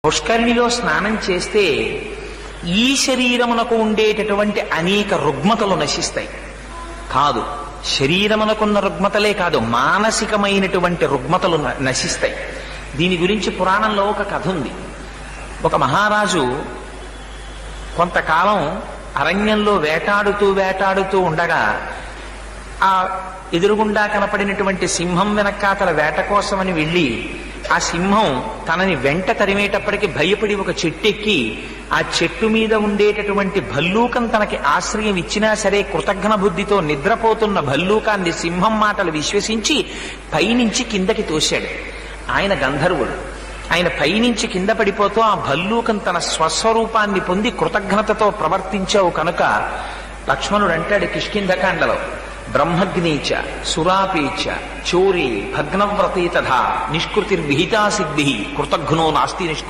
పుష్కరిణిలో స్నానం చేస్తే ఈ శరీరమునకు ఉండేటటువంటి అనేక రుగ్మతలు నశిస్తాయి. కాదు, శరీరమునకున్న రుగ్మతలే కాదు, మానసికమైనటువంటి రుగ్మతలు నశిస్తాయి. దీని గురించి పురాణంలో ఒక కథ ఉంది. ఒక మహారాజు కొంతకాలం అరణ్యంలో వేటాడుతూ ఉండగా ఆ ఎదురుగుండా కనపడినటువంటి సింహం వెనకాతల వేట కోసమని వెళ్ళి ఆ సింహం తనని వెంట తరిమేటప్పటికి భయపడి ఒక చెట్టెక్కి ఆ చెట్టు మీద ఉండేటటువంటి భల్లూకం తనకి ఆశ్రయం ఇచ్చినా సరే కృతజ్ఞ బుద్ధితో నిద్రపోతున్న భల్లూకాన్ని సింహం మాటలు విశ్వసించి పైనుంచి కిందకి తోశాడు. ఆయన గంధర్వుడు. ఆయన పైనుంచి కింద పడిపోతూ ఆ భల్లూకం తన స్వస్వరూపాన్ని పొంది కృతజ్ఞతతో ప్రవర్తించావు కనుక లక్ష్మణుడు అంటాడు కిష్కింధకాండలో, బ్రహ్మగ్నీచ సురాపీచ చోరీ భగ్నవ్రతే తథా నిష్కృతిర్విహితా సిద్ధి కృతఘ్నో నాస్తి నిష్కృత.